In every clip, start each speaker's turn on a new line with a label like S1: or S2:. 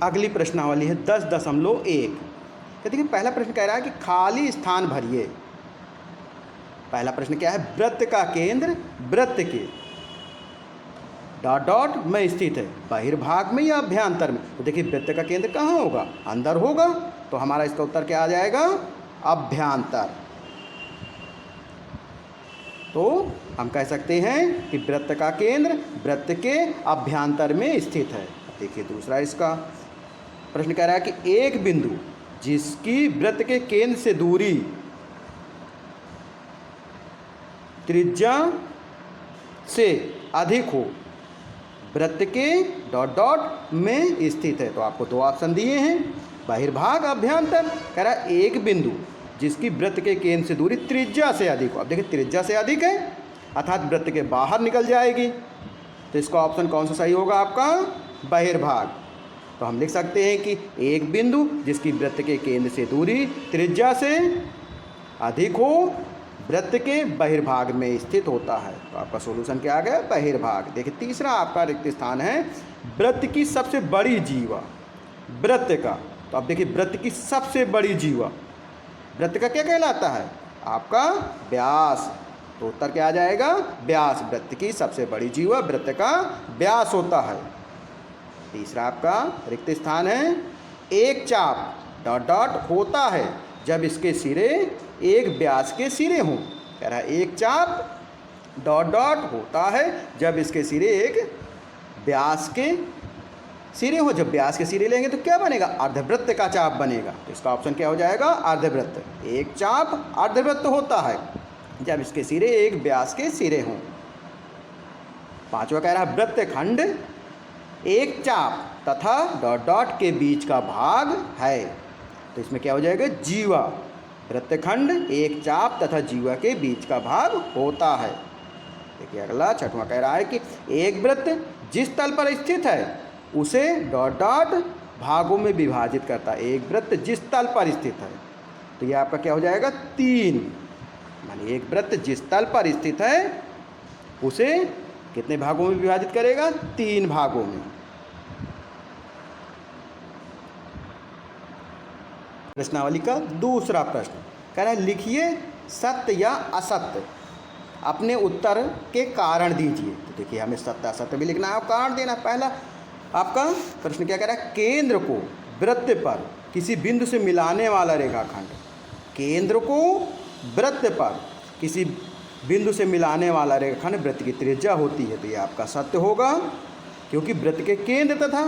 S1: अगली प्रश्नावली है 10.1। कहते कि पहला प्रश्न कह रहा है कि खाली स्थान भरिए। पहला प्रश्न क्या है? वृत्त का केंद्र वृत्त के डॉट डॉट में स्थित है, बहिर्भाग में या अभ्यंतर में। तो देखिए वृत्त का केंद्र कहाँ होगा? अंदर होगा, तो हमारा इसका उत्तर क्या आ जाएगा? अभ्यंतर। तो हम कह सकते हैं कि वृत्त का केंद्र वृत्त के अभ्यंतर में स्थित है। देखिए दूसरा इसका प्रश्न कह रहा है कि एक बिंदु जिसकी वृत्त के केंद्र से दूरी त्रिज्या से अधिक हो, वृत्त के डॉट डॉट में स्थित है। तो आपको दो ऑप्शन दिए हैं, बहिर्भाग अभ्यंतर। कह रहा है एक बिंदु जिसकी वृत्त के केंद्र से दूरी त्रिज्या से अधिक हो। अब देखिए त्रिज्या से अधिक है अर्थात वृत्त के बाहर निकल जाएगी, तो इसका ऑप्शन कौन सा सही होगा? आपका बहिर्भाग। तो हम लिख सकते हैं कि एक बिंदु जिसकी वृत्त के केंद्र से दूरी त्रिज्या से अधिक हो, वृत्त के बहिर्भाग में स्थित होता है। तो आपका सॉल्यूशन क्या आ गया? बहिर्भाग। देखिए तीसरा आपका रिक्त स्थान है वृत्त की सबसे बड़ी जीवा। वृत्त का, तो अब देखिए वृत्त की सबसे बड़ी जीवा, वृत्त का क्या कहलाता है? आपका व्यास। तो उत्तर क्या आ जाएगा? व्यास। वृत्त की सबसे बड़ी जीवा वृत्त का व्यास होता है। तीसरा आपका रिक्त स्थान है एक चाप डॉट डॉट होता है जब इसके सिरे एक व्यास के सिरे हों। कह रहा है एक चाप डॉट डॉट होता है जब इसके सिरे एक व्यास के सिरे हो। जब व्यास के सिरे लेंगे तो क्या बनेगा? अर्धवृत्त का चाप बनेगा। तो इसका ऑप्शन क्या हो जाएगा? अर्धवृत्त। एक चाप अर्धवृत्त होता है जब इसके सिरे एक व्यास के सिरे हों। पांचवा कह रहा है वृत्त खंड एक चाप तथा डॉट डॉट के बीच का भाग है। तो इसमें क्या हो जाएगा? जीवा। वृत्तखंड एक चाप तथा जीवा के बीच का भाग होता है। देखिए अगला छठवां कह रहा है कि एक वृत्त जिस तल पर स्थित है उसे डॉट डॉट भागों में विभाजित करता है। एक वृत्त जिस तल पर स्थित है, तो ये आपका क्या हो जाएगा? 3। मानिए एक वृत्त जिस तल पर स्थित है उसे कितने भागों में विभाजित करेगा? 3 भागों में। प्रश्नावली का दूसरा प्रश्न कह रहा है लिखिए सत्य या असत्य, अपने उत्तर के कारण दीजिए। तो देखिए हमें सत्य असत्य भी लिखना है और कारण देना। पहला आपका प्रश्न क्या कह रहा है? केंद्र को वृत्त पर किसी बिंदु से मिलाने वाला रेखाखंड। केंद्र को वृत्त पर किसी बिंदु से मिलाने वाला रेखाखंड वृत्त की त्रिज्या होती है। तो ये आपका सत्य होगा, क्योंकि वृत्त के केंद्र तथा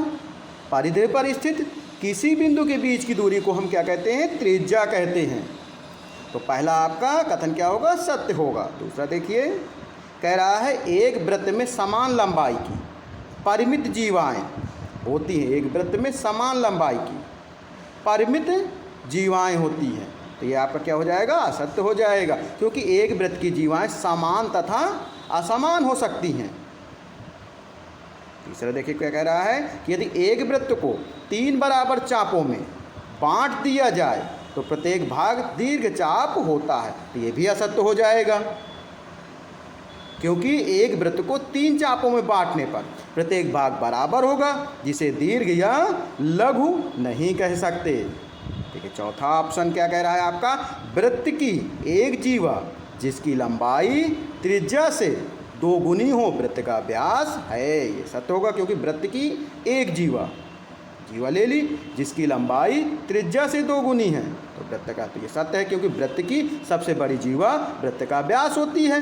S1: परिधि पर स्थित किसी बिंदु के बीच की दूरी को हम क्या कहते हैं? त्रिज्या कहते हैं। तो पहला आपका कथन क्या होगा? सत्य होगा। दूसरा देखिए कह रहा है एक वृत्त में समान लंबाई की परिमित जीवाएं होती हैं। एक वृत्त में समान लंबाई की परिमित जीवाएं होती हैं। तो ये आपका क्या हो जाएगा? असत्य हो जाएगा, क्योंकि एक वृत्त की जीवाएं समान तथा असमान हो सकती हैं। तीसरा देखिए क्या कह रहा है कि यदि एक वृत्त को 3 बराबर चापों में बांट दिया जाए तो प्रत्येक भाग दीर्घ चाप होता है। तो ये भी असत्य हो जाएगा, क्योंकि एक वृत्त को 3 चापों में बांटने पर प्रत्येक भाग बराबर होगा, जिसे दीर्घ या लघु नहीं कह सकते। देखिए चौथा ऑप्शन क्या कह रहा है आपका? वृत्त की एक जीवा जिसकी लंबाई त्रिज्या से 2 गुनी हो वृत्त का व्यास है। ये सत्य होगा, क्योंकि वृत्त की एक जीवा ले ली जिसकी लंबाई त्रिज्या से 2 गुनी है, तो वृत्त का, तो ये सत्य है, क्योंकि वृत्त की सबसे बड़ी जीवा वृत्त का व्यास होती है।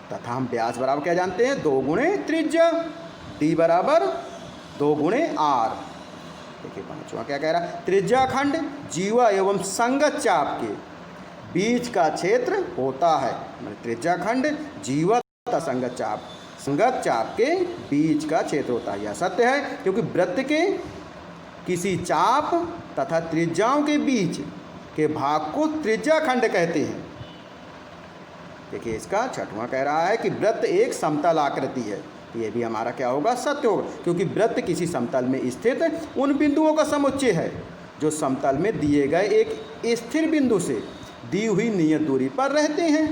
S1: तथा हम व्यास बराबर क्या जानते हैं? 2 गुणे त्रिज्या। डी बराबर 2 गुणे आर। देखिए पांचवा क्या कह रहा है? त्रिज्या खंड जीवा एवं संगत चाप के बीच का क्षेत्र होता है। त्रिज्या खंड जीवा तथा संगत चाप के बीच का क्षेत्र होता है। यह सत्य है, क्योंकि वृत्त के किसी चाप तथा त्रिज्याओं के बीच के भाग को त्रिज्या खंड कहते हैं। देखिए इसका छठवां कह रहा है कि वृत्त एक समतल आकृति है। ये भी हमारा क्या होगा? सत्य होगा, क्योंकि वृत्त किसी समतल में स्थित उन बिंदुओं का समुच्चय है जो समतल में दिए गए एक स्थिर बिंदु से दी हुई नियत दूरी पर रहते हैं।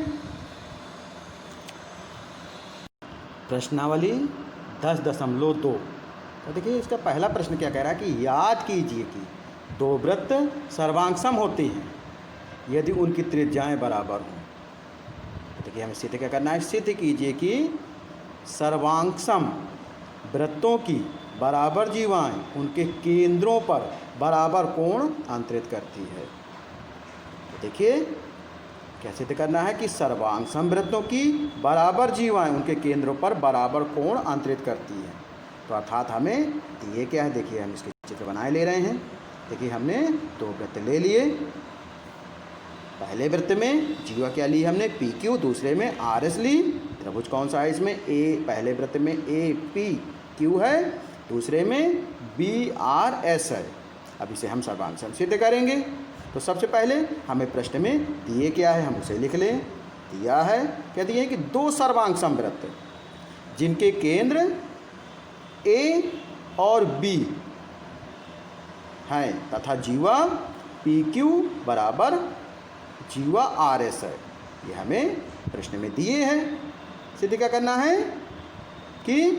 S1: प्रश्नावली 10.2 तो देखिए इसका पहला प्रश्न क्या कह रहा है कि याद कीजिए कि दो वृत्त सर्वांगसम होते हैं यदि उनकी त्रिज्याएं बराबर हों। तो देखिए हमें सिद्ध क्या करना है, सिद्ध कीजिए कि सर्वांगसम वृत्तों की बराबर जीवाएं उनके केंद्रों पर बराबर कोण अंतरित करती है। तो देखिए क्या सिद्ध करना है कि सर्वांगसम वृत्तों की बराबर जीवाएं उनके केंद्रों पर बराबर कोण अंतरित करती हैं। तो अर्थात हमें दिए क्या है, देखिए हम इसके चित्र बनाए ले रहे हैं। देखिए हमने दो वृत्त ले लिए। पहले वृत्त में जीवा क्या ली हमने, पी क्यू, दूसरे में आर एस ली। त्रिभुज कौन सा है इसमें, ए, पहले वृत्त में ए पी क्यू है, दूसरे में बी आर एस है। अब इसे हम सर्वांगसम सिद्ध करेंगे। तो सबसे पहले हमें प्रश्न में दिए क्या है हम उसे लिख लें। दिया है, क्या दिए है कि दो सर्वांगसम वृत्त जिनके केंद्र ए और बी हैं तथा जीवा पी क्यू बराबर जीवा आर एस है, ये हमें प्रश्न में दिए हैं। सिद्ध क्या करना है कि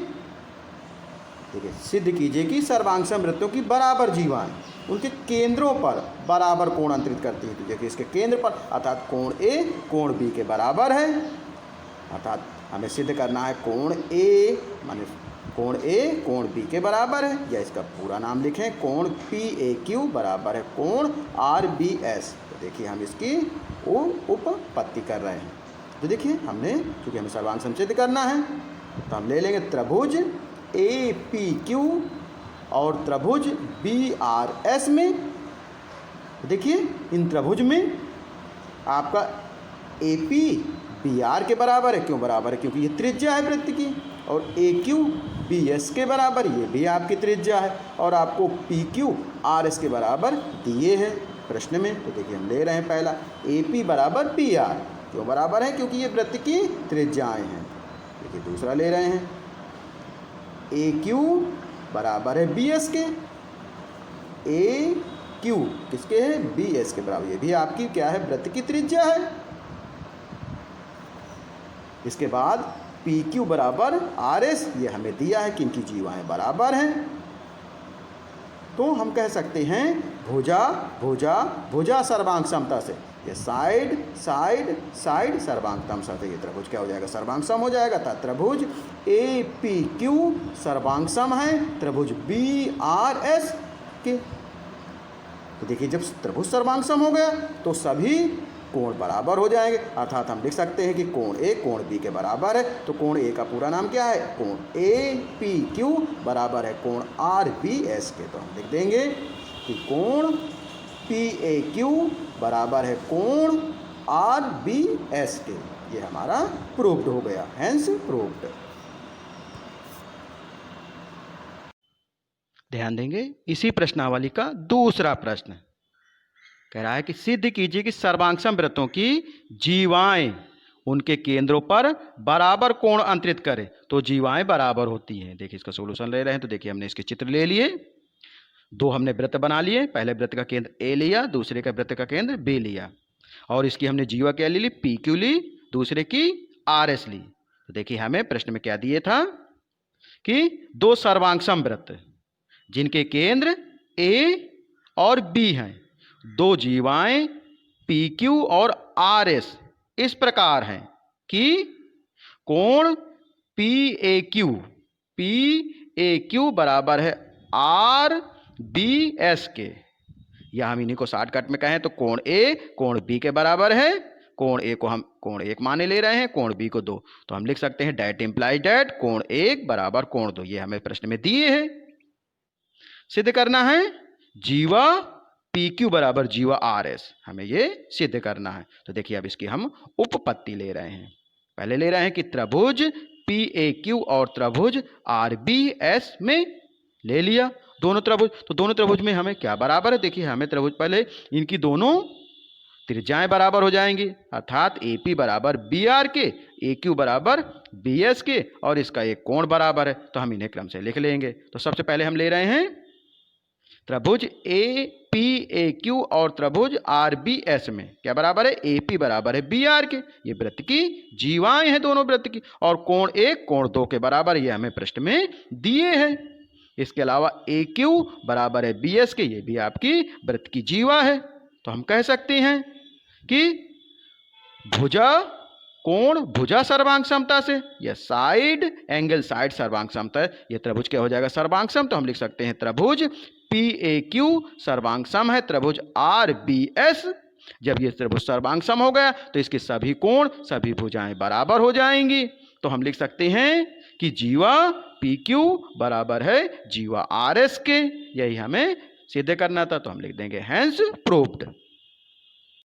S1: देखिए सिद्ध कीजिए कि सर्वांगसम वृत्तों की बराबर जीवाएं उनके केंद्रों पर बराबर कोण अंतरित करती है। तो देखिए इसके केंद्र पर अर्थात कोण ए कोण बी के बराबर है। अर्थात हमें सिद्ध करना है कोण ए माने कोण ए कोण बी के बराबर है, या इसका पूरा नाम लिखें कोण पी ए क्यू बराबर है कोण आर बी एस। तो देखिए हम इसकी उपपत्ति कर रहे हैं। तो देखिए हमने चूँकि हमें सर्वांगसम सिद्ध करना है तो हम ले लेंगे त्रिभुज ए पी क्यू और त्रिभुज बी आर एस में। देखिए इन त्रिभुज में आपका ए पी बी आर के बराबर है। क्यों बराबर है, क्योंकि ये त्रिज्या है वृत्त की। और ए क्यू बी एस के बराबर, ये भी आपकी त्रिज्या है। और आपको पी क्यू आर एस के बराबर दिए हैं प्रश्न में। तो देखिए हम ले रहे हैं पहला ए पी बराबर पी आर। क्यों बराबर है, क्योंकि ये वृत्त की त्रिज्याएँ हैं। देखिए दूसरा ले रहे हैं ए क्यू बराबर है बी एस के। ए क्यू किसके है, बी एस के बराबर, ये भी आपकी क्या है, वृत्त की त्रिज्या है। इसके बाद पी क्यू बराबर आर एस, ये हमें दिया है कि इनकी जीवाएं बराबर हैं। तो हम कह सकते हैं भुजा भुजा भुजा सर्वांग समता से, ये साइड साइड साइड सर्वांगतम से, ये त्रिभुज क्या हो जाएगा, सर्वांगसम हो जाएगा। था त्रिभुज ए पी क्यू सर्वांगसम है त्रिभुज बी आर एस के। तो देखिए जब त्रिभुज सर्वांगसम हो गया तो सभी कोण बराबर हो जाएंगे। अर्थात हम लिख सकते हैं कि कोण ए कोण बी के बराबर है। तो कोण ए का पूरा नाम क्या है, कोण ए पी क्यू बराबर है कोण आर बी एस के। तो हम लिख देंगे कि कोण पी ए क्यू बराबर है कोण आर बी एस के। ये हमारा प्रूव्ड हो गया, हेंस प्रूव्ड। ध्यान देंगे इसी प्रश्नावली का दूसरा प्रश्न कह रहा है कि सिद्ध कीजिए कि सर्वांगसम वृत्तों की जीवाएं उनके केंद्रों पर बराबर कोण अंतरित करें तो जीवाएं बराबर होती हैं। देखिए इसका सॉल्यूशन ले रहे हैं। तो देखिए हमने इसके चित्र ले लिए, दो हमने वृत्त बना लिए। पहले वृत्त का केंद्र ए लिया, दूसरे का वृत्त का केंद्र बी लिया, और इसकी हमने जीवा क्या ले ली, पी क्यू ली, दूसरे की आर एस ली। तो देखिए हमें प्रश्न में क्या दिए था कि दो सर्वांगसम वृत्त जिनके केंद्र ए और बी हैं, दो जीवाएं पी क्यू और आर एस इस प्रकार हैं कि कोण पी ए क्यू बराबर है आर बी एस के, या हम इन्हीं को शॉर्टकट में कहें तो कोण ए कोण बी के बराबर है। कोण ए को हम कोण 1 माने ले रहे हैं, कोण बी को 2। तो हम लिख सकते हैं डैट इंप्लाइज डैट कोण 1 बराबर कोण 2। ये हमें प्रश्न में दिए हैं। सिद्ध करना है जीवा पी क्यू बराबर जीवा आर एस, हमें ये सिद्ध करना है। तो देखिए अब इसकी हम उपपत्ति ले रहे हैं। पहले ले रहे हैं कि त्रिभुज पी ए क्यू और त्रिभुज आर बी एस में ले लिया दोनों त्रिभुज। तो दोनों त्रिभुज में हमें क्या बराबर है, देखिए हमें त्रिभुज पहले इनकी दोनों त्रिज्याएं बराबर हो जाएंगी। अर्थात ए पी बराबर बी आर के, ए क्यू बराबर बी एस के, और इसका एक कोण बराबर है। तो हम इन्हें क्रम से लिख लेंगे। तो सबसे पहले हम ले रहे हैं त्रिभुज ए पी ए क्यू और त्रिभुज आर बी एस में क्या बराबर है, ए पी बराबर है बी आर के। ये वृत्त की जीवाएं हैं दोनों वृत्त की, और कोण 1 कोण 2 के बराबर, ये हमें प्रश्न में दिए हैं। इसके अलावा ए क्यू बराबर है बी एस के, ये भी आपकी वृत्त की जीवा है। तो हम कह सकते हैं कि भुजा कोण भुजा सर्वांग समता से, या साइड एंगल साइड सर्वांग समता है, ये त्रिभुज क्या हो जाएगा सर्वांग सम। तो हम लिख सकते हैं त्रिभुज पी ए क्यू सर्वांग सम है त्रिभुज आर बी एस। जब ये त्रिभुज सर्वांग सम हो गया तो इसके सभी कोण सभी भुजाएं बराबर हो जाएंगी। तो हम लिख सकते हैं कि जीवा पी क्यू बराबर है जीवा आर एस के। यही हमें सिद्ध करना था, तो हम लिख देंगे हैंस प्रूव्ड।